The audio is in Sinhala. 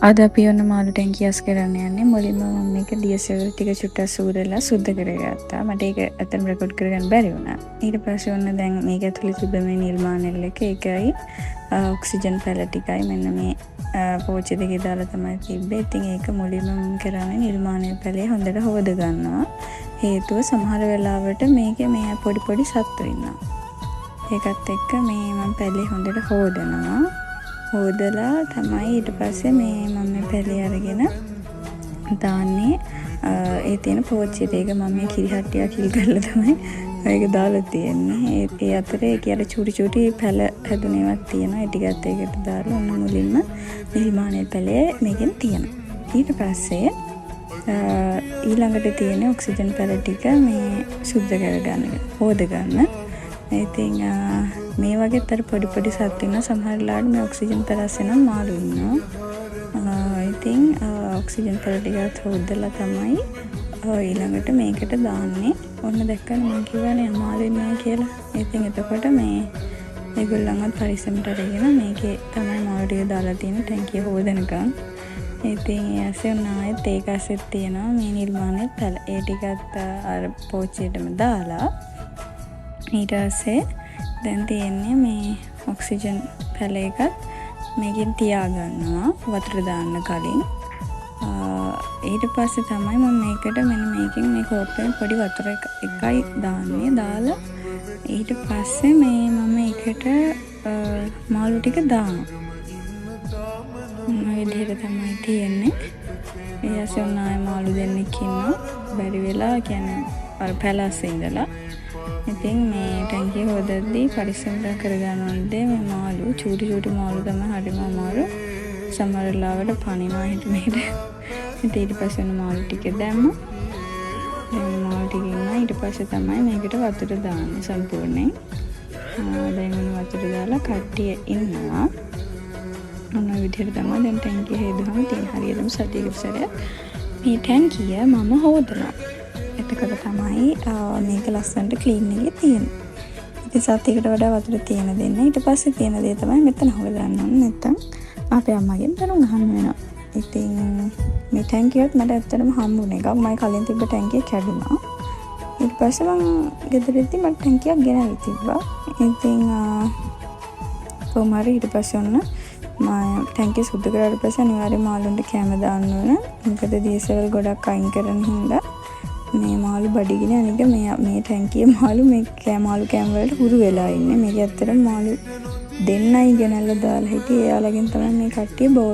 අද අපි ඔන්න මාළු ටැංකියස් කරන්න යන්නේ. මුලින්ම මම මේක DSLR ටික චුට්ටක් සූරලා සුද්ධ කරගත්තා. මට ඒක ඇත්තටම රෙකෝඩ් කරගන්න බැරි වුණා. ඊට පස්සේ ඔන්න දැන් මේක ඇතුලේ තිබ්බ මේ නිර්මාණෙල් එක ඒකයි ඔක්සිජන් පැල ටිකයි මෙන්න මේ පෝච්චි දෙකේ දාලා තමයි තිබ්බේ. ඉතින් ඒක මුලින්ම මම කරන්නේ නිර්මාණෙල් පැලේ හොඳට හොද ගන්නවා. හේතුව සමහර වෙලාවට මේකේ මේ පොඩි පොඩි සත්තු ඉන්නවා. ඒකත් එක්ක මේ මම පැලේ හොඳට හොදනවා. හොදලා තමයි ඊට පස්සේ මේ මම පැලේ අරගෙන දාන්නේ ඒ තියෙන පෝච්චියට. ඒක මම මේ කිරිහට්ටිය කිල් කරලා තමයි ඒක දාලා තියෙන්නේ. ඒ අතරේ කියලා චූටි පැල හැදුනේවත් තියෙනවා. ඒ ටිකත් ඒකට දාලා ඔන්න මුලින්ම නිර්මාණය පැලේ මේකෙන් තියෙනවා. ඊට පස්සේ ඊළඟට තියෙන ඔක්සිජන් පැල ටික මේ සුද්ධ කරගන්න හොද ගන්න. ඉතින් මේ වගේ තර පොඩි සත්තු ඉන්නවා. සමහර වෙලාවට මේ ඔක්සිජන් පැලස්සේ නම් මාළු ඉන්නවා. ඉතින් ඔක්සිජන් පැල ටිකත් හොදලා තමයි ඊළඟට මේකට දාන්නේ. ඔන්න දැක්කම මම කිව්වනේ මාළු ඉන්නවා කියලා. ඉතින් එතකොට මේ ඒගොල්ලන්වත් පරිස්සමට අරගෙන මේකේ තමයි මාළු ටික දාලා තියෙන ටැංකිය හොදනකම්. ඉතින් ඊයසේ ආයෙත් ඒක ඇසෙත් තියෙනවා මේ නිර්මාණය පැල. ඒ ටිකත් අර පෝච්චියටම දාලා ඊට පස්සේ දැන් තියෙන්නේ මේ ඔක්සිජන් පැල එකත් මේකෙන් තියාගන්නවා වතුර දාන්න කලින්. ඊට පස්සේ තමයි මම මේකට මෙන්න මේකෙන් මේ කෝප්පෙන් පොඩි වතුර එකයි දාන්නේ. දාලා ඊට පස්සේ මේ මම ඒකට මාළු ටික දානවා. මේ විදිහට තමයි තියෙන්නේ. ඊයසේ උනායි මාළු දෙන්නෙක් ඉන්නවා. බැරි වෙලා කියන්නේ අර පැලස්සේ ඉඳලා. ඉතින් මේ ටැංකිය හොදද්දී පරිස්සම් කරගන්න ඕනේ මේ මාළු චූටි මාළු තමයි හරිම අමාරු. සමහර වෙලාවට පනිනවා හිටමෙහෙට. ඉතින් ඊට පස්සේ මාළු ටික දැම්මා. දැන් මාළු ටික ඉන්නවා. ඊට පස්සේ තමයි මේකට වතුර දාන්නේ සම්පූර්ණයෙන්. දැන් වතුර දාලා කට්ටිය ඉන්නවා. ඔන්න ඔය විදිහට තමයි දැන් ටැංකිය හේදුවම තියෙන. හරියටම සතියකට සැරයක් මේ ටැංකිය මම හොදනවා. එතකොට තමයි මේක ලස්සනට ක්ලීන් එකේ තියෙන්නේ. ඉතින් සතියකට වඩා වතුර තියෙන දෙන්න. ඊට පස්සේ තියෙන දේ තමයි මෙතන හොදන්න ඕනේ. නැත්තම් අපේ අම්මගෙන් බැනුම් අහන්න වෙනවා. ඉතින් මේ ටැංකියත් මට ඇත්තටම හම්බුනේ එකක්. මම කලින් තිබ්බ ටැංකිය කැඩුනා. ඊට පස්සේ මම ගෙදරදී මට ටැංකියක් ගෙනල්ලා තිබ්බා. ඉතින් කොහොම හරි ඊට පස්සේ ඔන්න මම ටැංකිය සුද්ධ කරලා පස්සේ අනිවාර්යයෙන් මාළුන්ට කැම දාන්න ඕන. මොකද DSL ගොඩක් අයින් කරන හින්දා මේ මාළු බඩගින අනික මේ ටැංකිය මාළු මේ මාළු කැම වලට හුරු වෙලා ඉන්නේ. මේක ඇත්තටම මාළු දෙන්නයි ගෙනල්ලා දාලා හිටියේ. එයාලගෙන් තමයි මේ කට්ටිය බෝ